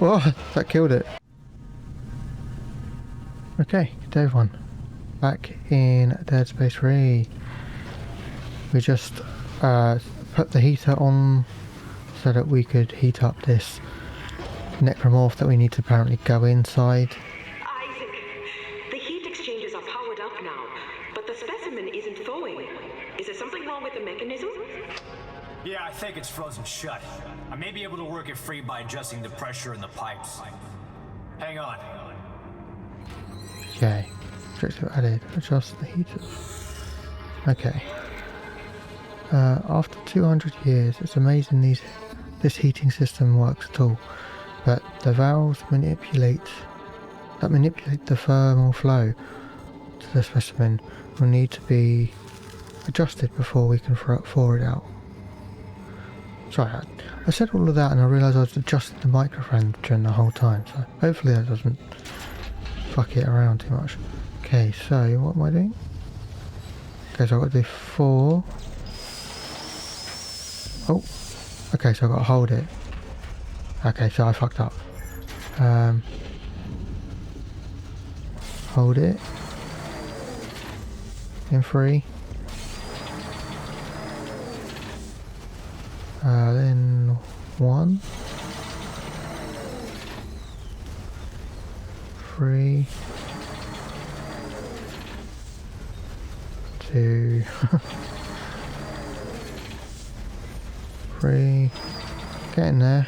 Oh, that killed it. Okay, good day everyone. Back in Dead Space 3. We just put the heater on so that we could heat up this Necromorph that we need to apparently go inside. Isaac, the heat exchangers are powered up now, but the specimen isn't thawing. Is there something wrong with the mechanism? Yeah, I think it's frozen shut. I may be able to work it free by adjusting the pressure in the pipes. Hang on. Okay, restrictor added. Adjust the heater. Okay. After 200 years, it's amazing this heating system works at all. But the valves manipulate the thermal flow to the specimen will need to be adjusted before we can thaw it out. Sorry, I said all of that and I realised I was adjusting the microphone during the whole time, so hopefully that doesn't fuck it around too much. Okay, so what am I doing? Okay, so I've got to do 4. Oh, okay, so I've got to hold it. Okay, so I fucked up. Hold it. In 3. Then 1. 3. 2. 3. Getting there.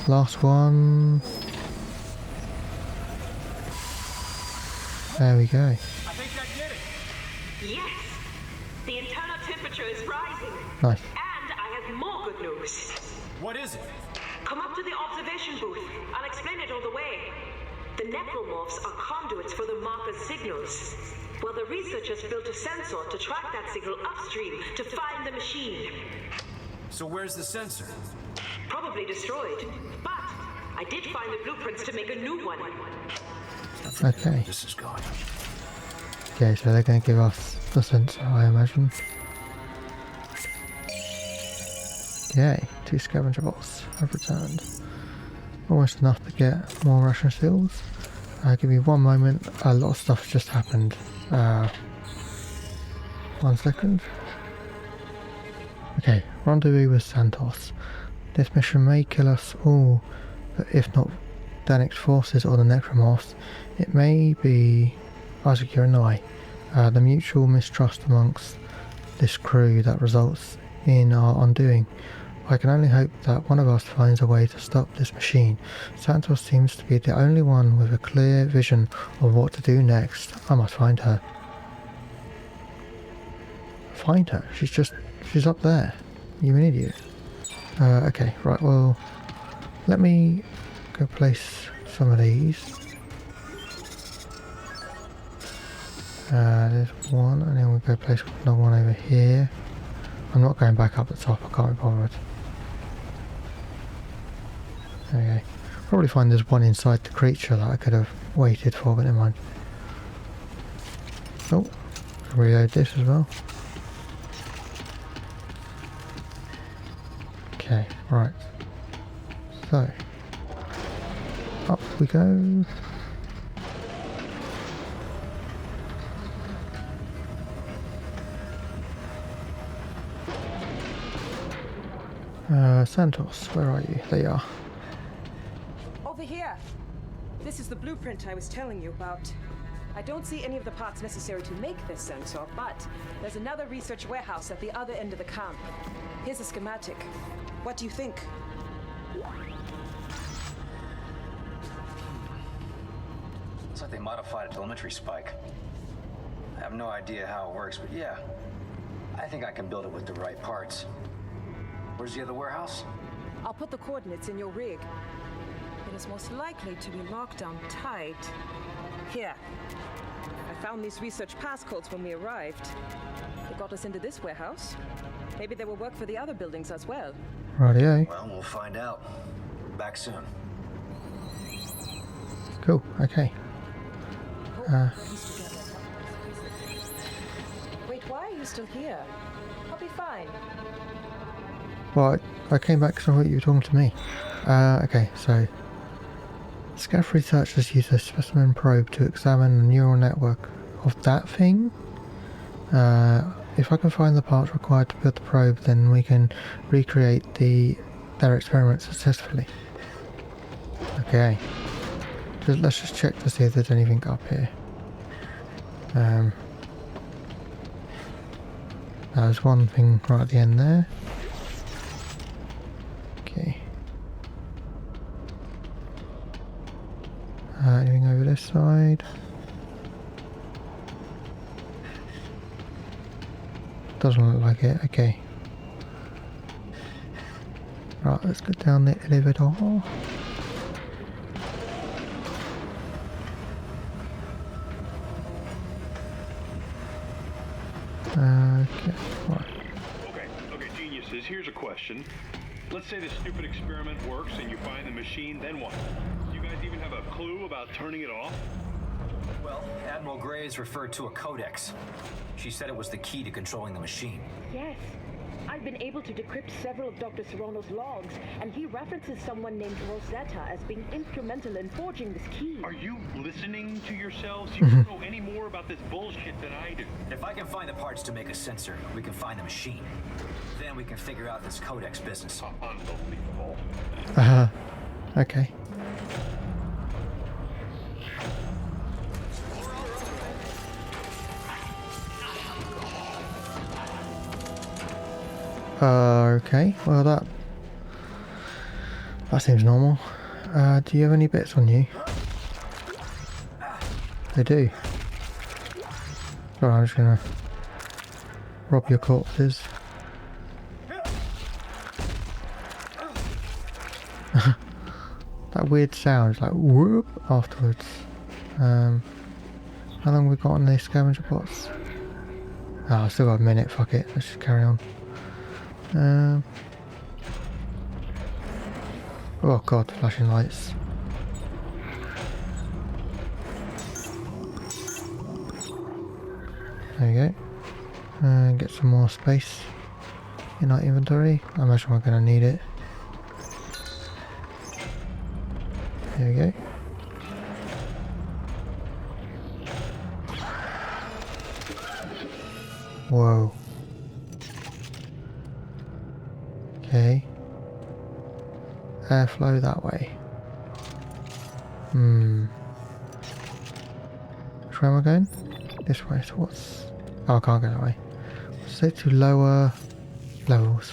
Last one. There we go. I think that did it. Yes! The internal temperature is rising. Nice. And I have more good news. What is it? Come up to the observation booth. I'll explain it all the way. The Necromorphs are conduits for the marker's signals. Well, the researchers built a sensor to track that signal upstream to find the machine. So where's the sensor? Probably destroyed. But I did find the blueprints to make a new one. Okay. This is going. Okay, so they're going to give us the sensor, I imagine. Yay, 2 scavenger bots have returned. Almost enough to get more ration seals. Give me 1 moment, a lot of stuff's just happened. 1 second. Okay, rendezvous with Santos. This mission may kill us all, but if not Danik's forces or the Necromorphs, it may be Isaac and I. The mutual mistrust amongst this crew that results in our undoing. I can only hope that one of us finds a way to stop this machine. Santos seems to be the only one with a clear vision of what to do next. I must find her. Find her? She's up there. You an idiot. Okay, right, well, let me go place some of these. There's one, and then we'll go place another one over here. I'm not going back up the top, I can't be bothered. Okay, probably find there's one inside the creature that I could have waited for, but never mind. Oh, reload this as well. Okay, right. So, up we go. Santos, where are you? There you are. Over here. This is the blueprint I was telling you about. I don't see any of the parts necessary to make this sensor, but there's another research warehouse at the other end of the camp. Here's a schematic. What do you think? Looks like they modified a telemetry spike. I have no idea how it works, but yeah, I think I can build it with the right parts. Where's the other warehouse? I'll put the coordinates in your rig. It is most likely to be locked down tight. Here. I found these research passcodes when we arrived. They got us into this warehouse. Maybe they will work for the other buildings as well. Rightio. Well, we'll find out. Back soon. Cool, okay. you're still here. I'll be fine. Well, I came back because I thought you were talking to me. Okay, so Scav researchers use a specimen probe to examine the neural network of that thing. If I can find the parts required to build the probe, then we can recreate their experiment successfully. Okay. Let's just check to see if there's anything up here. There's one thing right at the end there. Okay. Anything over this side? Doesn't look like it. Okay. Right, let's go down the elevator. Okay, right. Okay, geniuses, here's a question. Let's say the stupid experiment works and you find the machine, then what? Do you guys even have a clue about turning it off? Well, Admiral Graves referred to a codex. She said it was the key to controlling the machine. Yes. I've been able to decrypt several of Dr. Serrano's logs, and he references someone named Rosetta as being instrumental in forging this key. Are you listening to yourselves? You don't know any more about this bullshit than I do. If I can find the parts to make a sensor, we can find the machine. Then we can figure out this codex business. Unbelievable. Okay. Okay, well that seems normal. Do you have any bits on you? I do. Right, I'm just gonna rob your corpses. That weird sound, like whoop afterwards. How long have we got on these scavenger bots? Oh, I've still got a minute, fuck it, let's just carry on. Oh god, flashing lights. There we go. And get some more space in our inventory. I imagine we're going to need it. There we go. Whoa. Okay. Airflow that way. Which way am I going? This way. So what's... Oh, I can't go that way. Say to lower levels.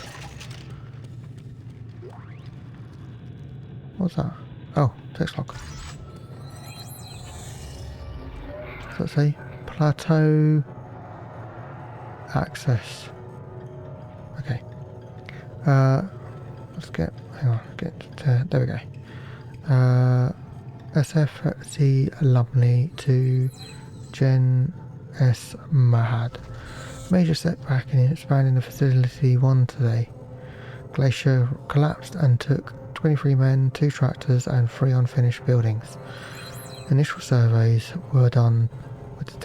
What's that? Oh, text log. Does that say plateau access? Okay. Let's get, hang on, there we go. SFC Lumley to Gen S Mahad. Major setback in expanding the facility 1 today. Glacier collapsed and took 23 men, 2 tractors and 3 unfinished buildings. Initial surveys were done with the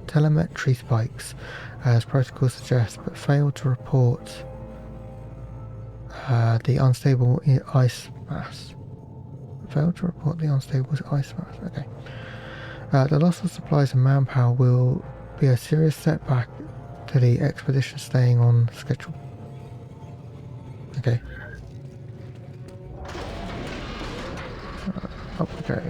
telemetry spikes as protocol suggests, but failed to report the unstable ice mass. Failed to report the unstable ice mass. Okay. The loss of supplies and manpower will be a serious setback to the expedition staying on schedule. Okay. Up we go.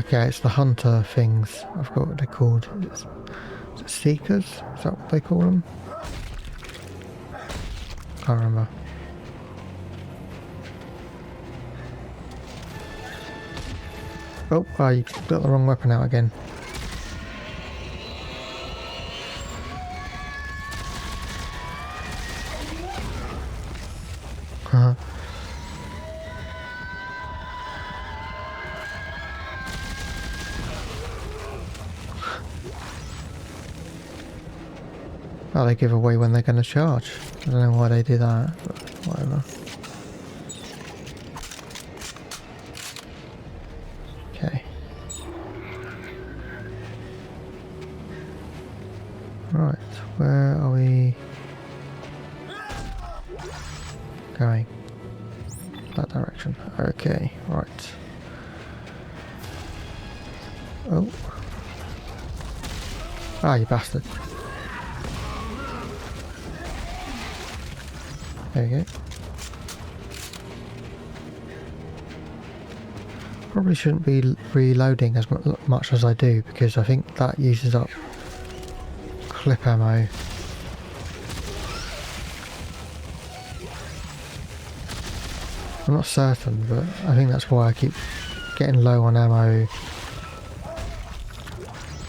Okay, it's the hunter things. I forgot what they're called. Is it seekers? Is that what they call them? Can't remember. Oh, I got the wrong weapon out again. Oh, they give away when they're going to charge. I don't know why they do that, but whatever. Okay. Right, where are we going? That direction. Okay, right. Oh. Ah, you bastard. There we go. Probably shouldn't be reloading as much as I do, because I think that uses up clip ammo. I'm not certain, but I think that's why I keep getting low on ammo,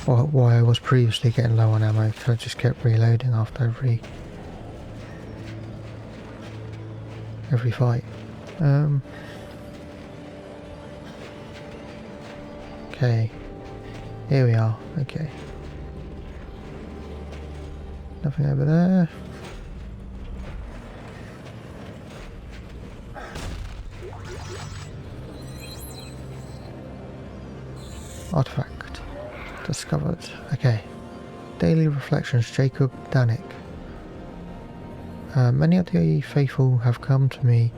or why I was previously getting low on ammo, because I just kept reloading after every fight. Okay, here we are. Okay, nothing over there. Artifact discovered. Okay. Daily reflections, Jacob Danik. Many of the faithful have come to me,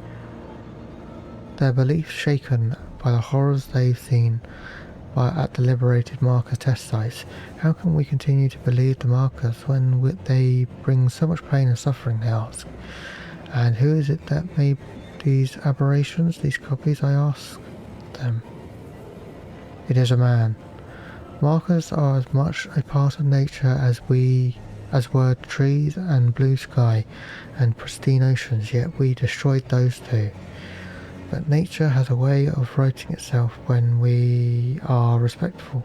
their beliefs shaken by the horrors they've seen at the liberated marker test sites. How can we continue to believe the markers when they bring so much pain and suffering, they ask. And who is it that made these aberrations, these copies, I ask them. It is a man. Markers are as much a part of nature as were trees and blue sky and pristine oceans, yet we destroyed those too. But nature has a way of righting itself when we are respectful.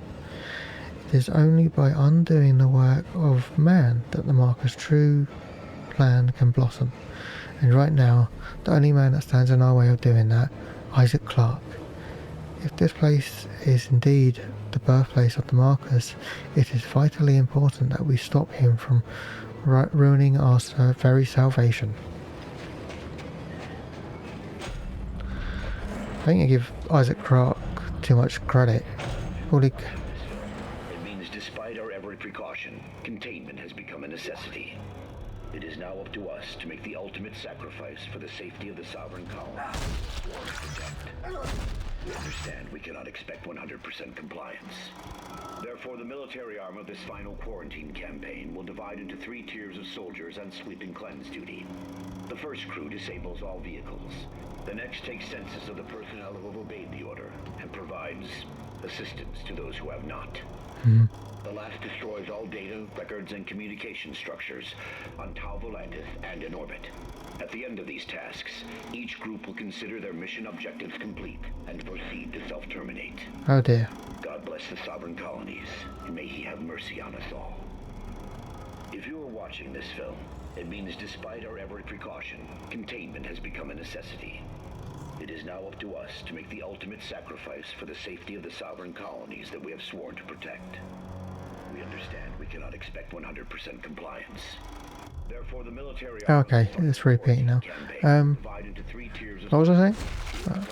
It is only by undoing the work of man that the marker's true plan can blossom. And right now, the only man that stands in our way of doing that, Isaac Clarke. If this place is indeed the birthplace of the markers, it is vitally important that we stop him from ruining our very salvation. I think I give Isaac Clarke too much credit. Holy... It means despite our every precaution, containment has become a necessity. It is now up to us to make the ultimate sacrifice for the safety of the sovereign colony. We understand we cannot expect 100% compliance. Therefore, the military arm of this final quarantine campaign will divide into 3 tiers of soldiers on sweep and cleanse duty. The first crew disables all vehicles. The next takes census of the personnel who have obeyed the order and provides assistance to those who have not. The last destroys all data, records, and communication structures on Tau Volantis and in orbit. At the end of these tasks, each group will consider their mission objectives complete and proceed to self-terminate. Oh dear. God bless the sovereign colonies, and may he have mercy on us all. If you are watching this film, it means despite our every precaution, containment has become a necessity. It is now up to us to make the ultimate sacrifice for the safety of the sovereign colonies that we have sworn to protect. We understand we cannot expect 100% compliance. Therefore, the military... Okay, it's repeating now. What was I saying?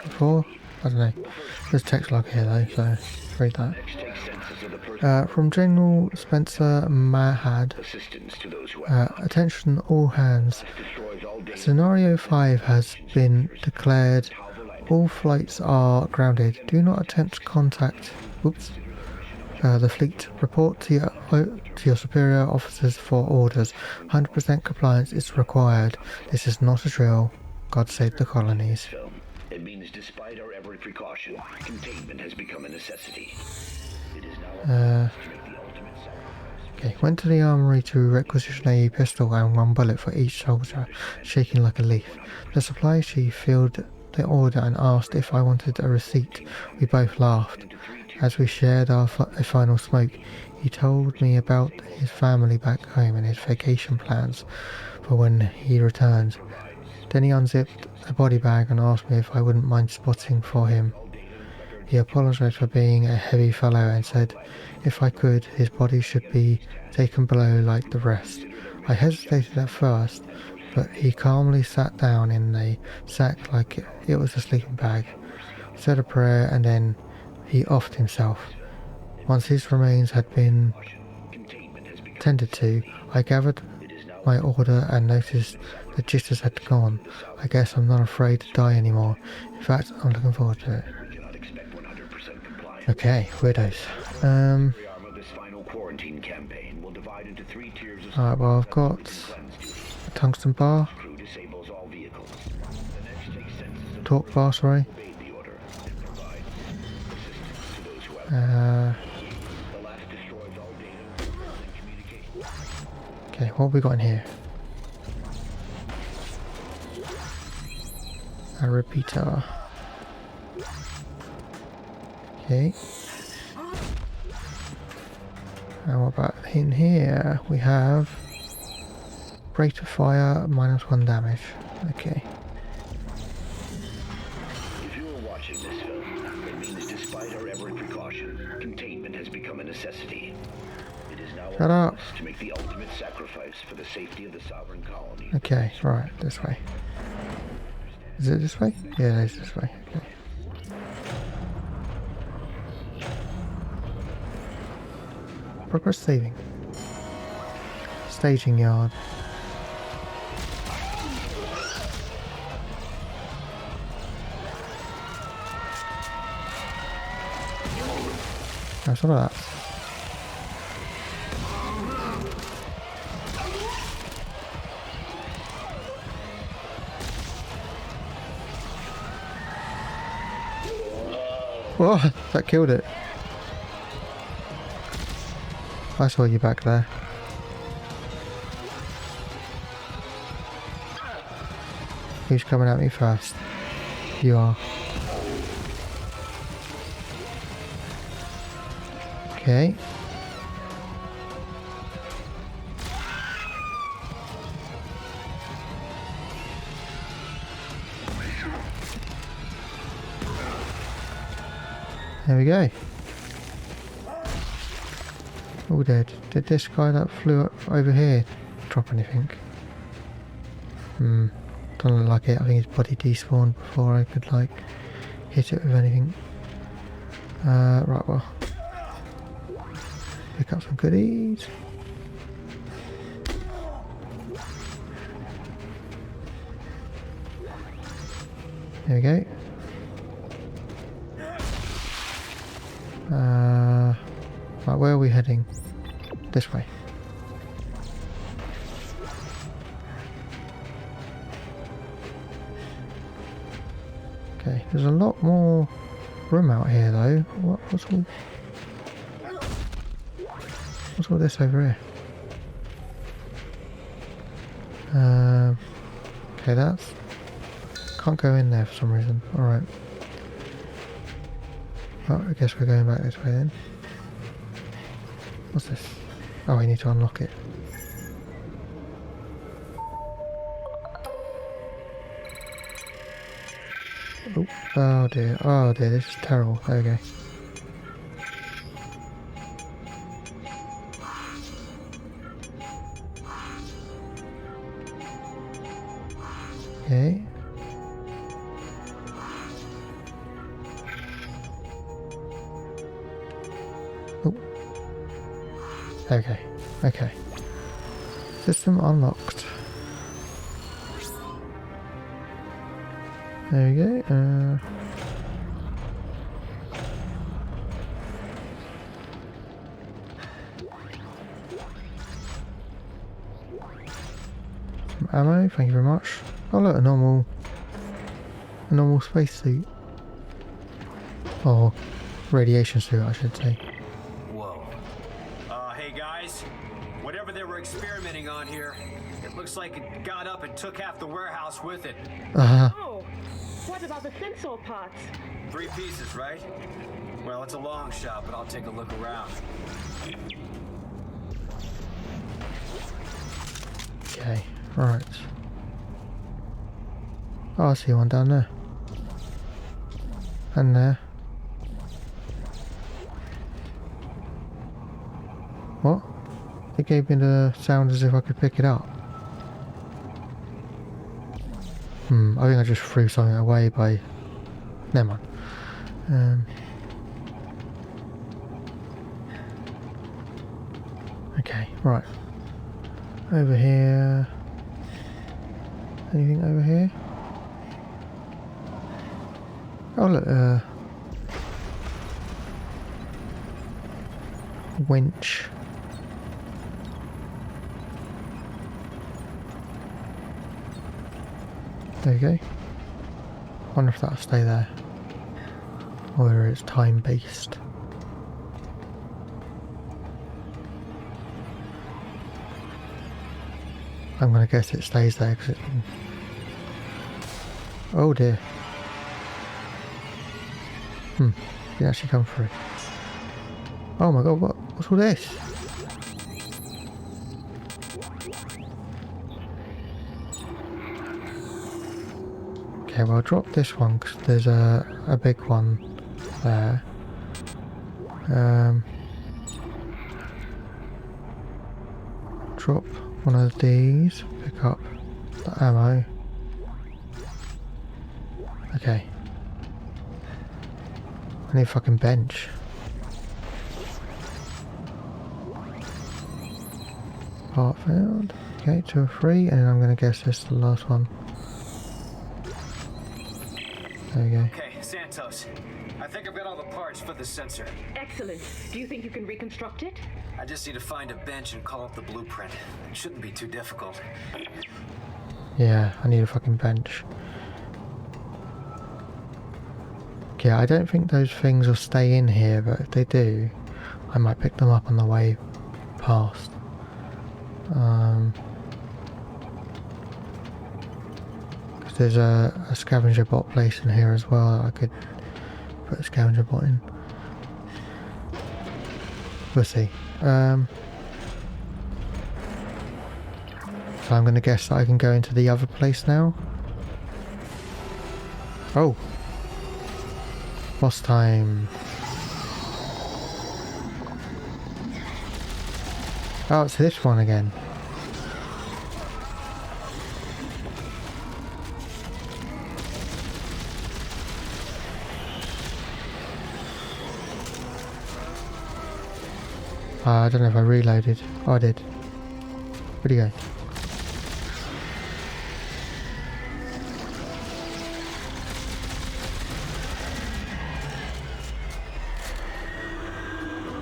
Before? I don't know. There's text log here though, so read that. From General Spencer Mahad. Attention all hands. Scenario 5 has been declared. All flights are grounded. Do not attempt contact. Oops. The fleet. Report to your superior officers for orders. 100% compliance is required. This is not a drill. God save the colonies. It means despite our every precaution, containment has become a necessity. It is now okay, went to the armory to requisition a pistol and 1 bullet for each soldier, shaking like a leaf. The supply chief filled the order and asked if I wanted a receipt. We both laughed. As we shared a final smoke, he told me about his family back home and his vacation plans for when he returned. Then he unzipped a body bag and asked me if I wouldn't mind spotting for him. He apologised for being a heavy fellow and said if I could, his body should be taken below like the rest. I hesitated at first, but he calmly sat down in the sack like it was a sleeping bag, said a prayer, and then he offed himself. Once his remains had been tended to, I gathered my order and noticed the jitters had gone. I guess I'm not afraid to die anymore. In fact, I'm looking forward to it. Okay, weirdos. Alright, well I've got a tungsten bar. Torque bar, sorry. Okay, what have we got in here? A repeater. Okay. And what about in here? We have rate of fire -1 damage. Okay. If you are watching this film, it means despite our every precaution, containment has become a necessity. It is now Shut up. to make the ultimate sacrifice for the safety of the sovereign colony. Okay, right, this way. Is it this way? Yeah, it is this way. Okay. Progress saving. Staging yard. I saw that. Whoa, that killed it. I saw you back there. Who's coming at me first? You are. Okay. There we go. All dead. Did this guy that flew up over here drop anything? Don't look like it. I think his body despawned before I could like hit it with anything. Right, well. Pick up some goodies. There we go. Right, where are we heading? This way. Okay, there's a lot more room out here though. What's all this over here? Okay, that's... Can't go in there for some reason. Alright. Oh, I guess we're going back this way then. What's this? Oh, I need to unlock it. Oh dear, this is terrible. There we go. Okay. Oh. Okay, okay. System unlocked. There we go. Some ammo, thank you very much. Oh look, a normal spacesuit. Or radiation suit, I should say. Whoa. Hey guys, whatever they were experimenting on here, it looks like it got up and took half the warehouse with it. Oh, what about the sensor parts? 3 pieces, right? Well, it's a long shot, but I'll take a look around. Okay, right. Oh, I see one down there. And there. What? It gave me the sound as if I could pick it up. I think I just threw something away by... Never mind. Okay, right. Over here... Anything over here? Oh look, winch. There you go. Wonder if that'll stay there, or whether it's time based. I'm gonna guess it stays there because it. Oh dear. Didn't actually come through. Oh my god! What's all this? Okay, well I'll drop this one because there's a big one there. Drop one of these, pick up the ammo. Okay. I need a fucking bench. Part found. Okay, 2 or 3, and then I'm gonna guess this is the last one. There we go. Okay, Santos. I think I've got all the parts for the sensor. Excellent. Do you think you can reconstruct it? I just need to find a bench and call up the blueprint. It shouldn't be too difficult. Yeah, I need a fucking bench. Okay, I don't think those things will stay in here, but if they do, I might pick them up on the way past. Because there's a scavenger bot place in here as well that I could put a scavenger bot in. We'll see. So I'm going to guess that I can go into the other place now. Oh! Boss time! Oh, it's this one again. I don't know if I reloaded. Oh, I did. Where'd he go?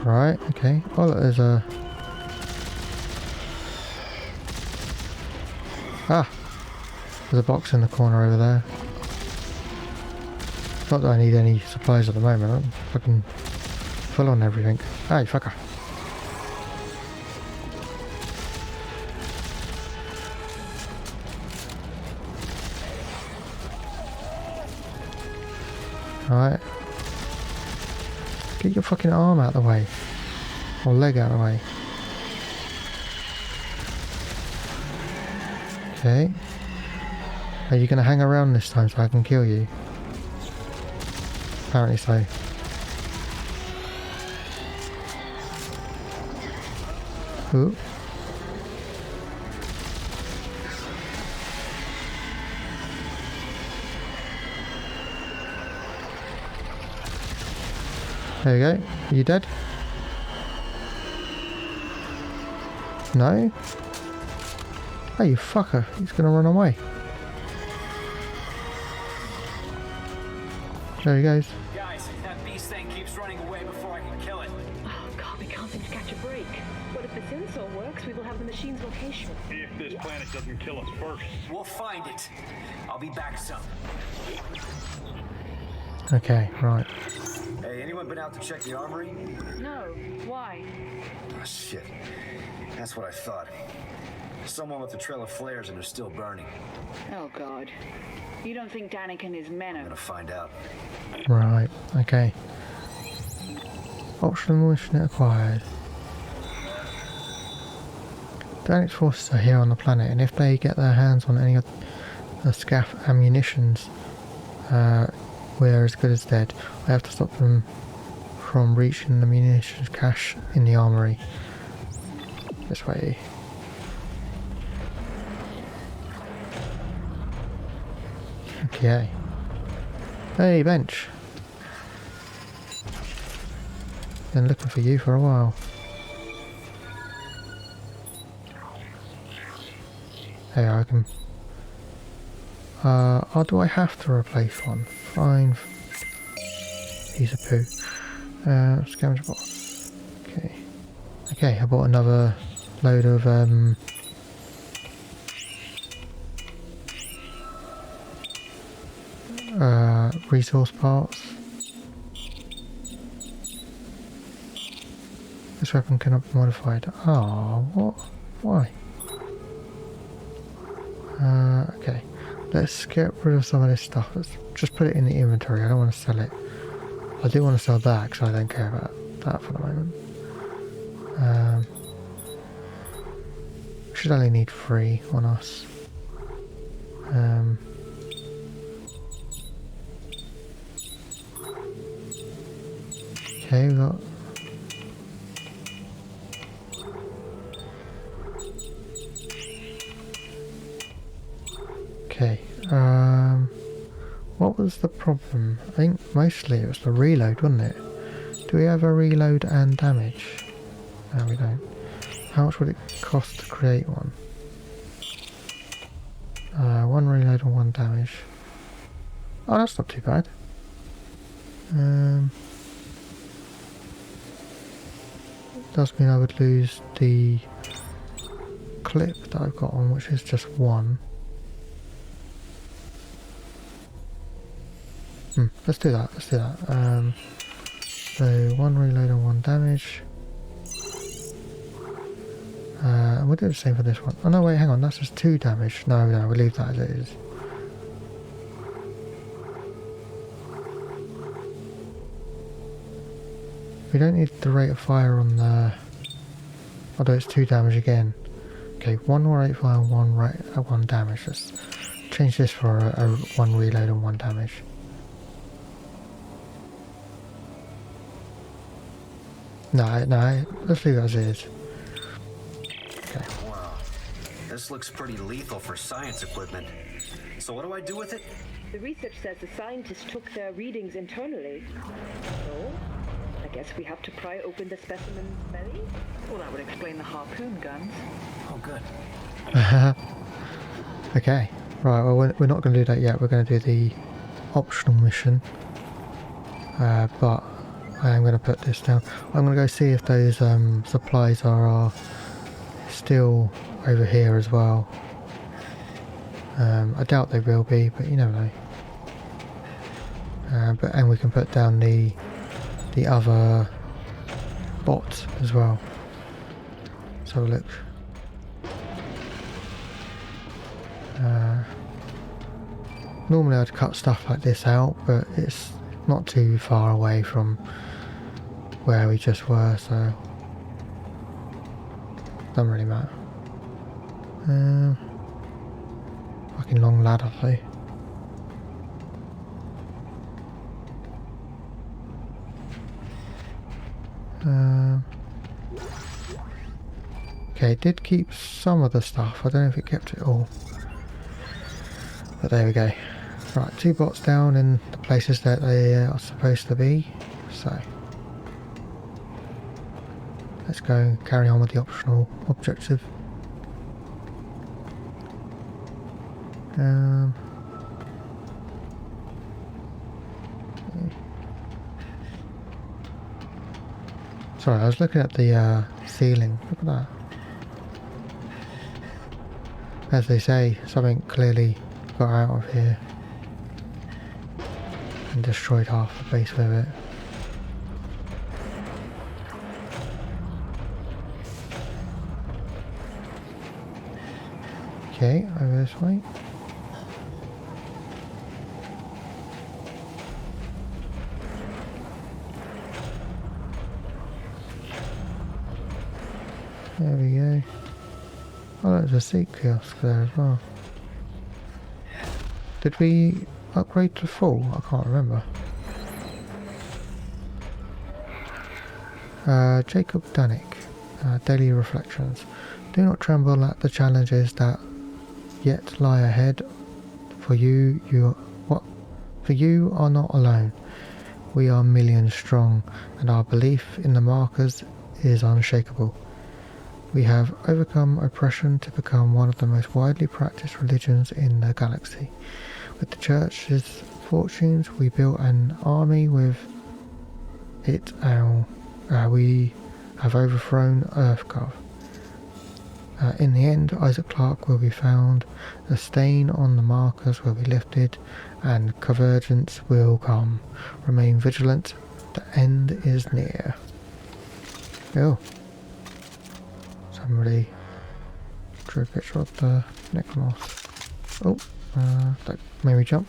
Right, okay. Oh look, there's a... Ah! There's a box in the corner over there. Not that I need any supplies at the moment. I'm fucking full on everything. Ah, you fucker. Alright. Get your fucking arm out of the way. Or leg out of the way. Okay. Are you going to hang around this time so I can kill you? Apparently so. Ooh. There you go. Are you dead? No? Oh, you fucker. He's gonna run away. There he goes. Guys, that beast thing keeps running away before I can kill it. Oh god, we can't seem to catch a break. But if the sensor works, we will have the machine's location. If this planet doesn't kill us first. We'll find it. I'll be back soon. Okay, right. Hey, anyone been out to check the armory? No. Why? Oh, shit. That's what I thought. Someone with a trail of flares and they're still burning. Oh god. You don't think Danik and his men I'm are... gonna find out. Right, okay. Optional mission acquired. Danik's forces are here on the planet, and if they get their hands on any of the scaff ammunitions, we're as good as dead. I have to stop them from reaching the munitions cache in the armory. This way. Okay. Hey, bench. Been looking for you for a while. Hey, I can... oh, do I have to replace one? Fine. Piece of poo. Scavenge box. Okay. Okay, I bought another load of, resource parts. This weapon cannot be modified. Oh, what? Why? Okay. Let's get rid of some of this stuff. Let's just put it in the inventory. I don't want to sell it. I do want to sell that because I don't care about that for the moment. Should only need 3 on us. Okay, we got... Okay, what was the problem? I think mostly it was the reload, wasn't it? Do we have a reload and damage? No, we don't. How much would it cost to create one? 1 reload and 1 damage. Oh, that's not too bad. Does mean I would lose the clip that I've got on, which is just 1. Let's do that, let's do that. So 1 reload and 1 damage. And we'll do the same for this one. Oh no, wait, hang on, that's just 2 damage. No, we'll leave that as it is. We don't need the rate of fire on the... Although it's 2 damage again. Okay, 1 rate of fire and 1 damage. Let's change this for a 1 reload and 1 damage. No, let's leave it as it is. Okay. Wow, this looks pretty lethal for science equipment. So what do I do with it? The research says the scientists took their readings internally. So, I guess we have to pry open the specimen's belly? Well, that would explain the harpoon guns. Oh, good. Okay, right, well, we're not going to do that yet. We're going to do the optional mission. But I am going to put this down. I'm going to go see if those supplies are still over here as well. I doubt they will be, but you never know. And we can put down the other bot as well. Let's have a look. Normally I'd cut stuff like this out, but it's not too far away from where we just were, so doesn't really matter. Fucking long ladder though. Okay, it did keep some of the stuff. I don't know if it kept it all, but there we go. Right, 2 bots down in the places that they are supposed to be, so let's go and carry on with the optional objective. Sorry, I was looking at the ceiling. Look at that. As they say, something clearly got out of here and destroyed half the base with it. Okay, over this way. There we go. Oh, there's a seat kiosk there as well. Did we upgrade to full? I can't remember. Jacob Danik. daily reflections. Do not tremble at the challenges that yet lie ahead. For you are not alone. We are millions strong, and our belief in the markers is unshakable. We have overcome oppression to become one of the most widely practiced religions in the galaxy. With the Church's fortunes, we built an army. With it, we have overthrown Earthcarve. In the end, Isaac Clarke will be found. The stain on the markers will be lifted, and convergence will come. Remain vigilant. The end is near. Oh. Somebody drew a picture of the Necromorphs. Oh, that made me jump.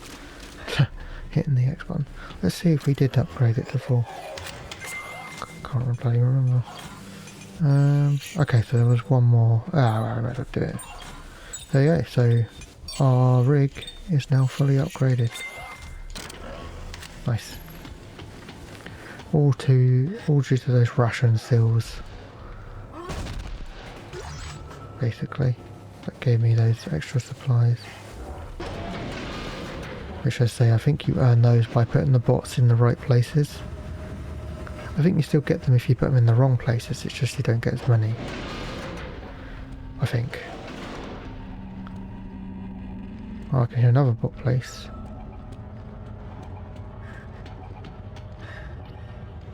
Hitting the X button. Let's see if we did upgrade it to full. Can't bloody remember. Okay, so there was one more. I better do it. There you go. So our rig is now fully upgraded. Nice. All due to those ration seals. Basically, that gave me those extra supplies. Which I say, I think you earn those by putting the bots in the right places. I think you still get them if you put them in the wrong places, it's just you don't get as many. I think. Oh, I can hear another bot place.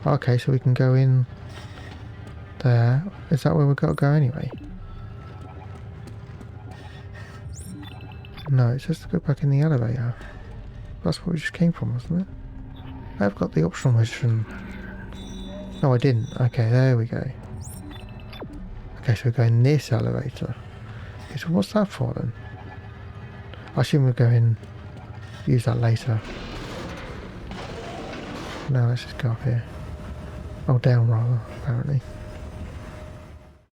Okay, so we can go in there. Is that where we've got to go anyway? No, it's just to go back in the elevator. That's where we just came from, wasn't it? I've got the optional mission. No, I didn't. Okay, there we go. Okay, so we're going this elevator. Okay, so what's that for then? I assume we'll go in, use that later. No, let's just go up here. Oh, down rather, apparently.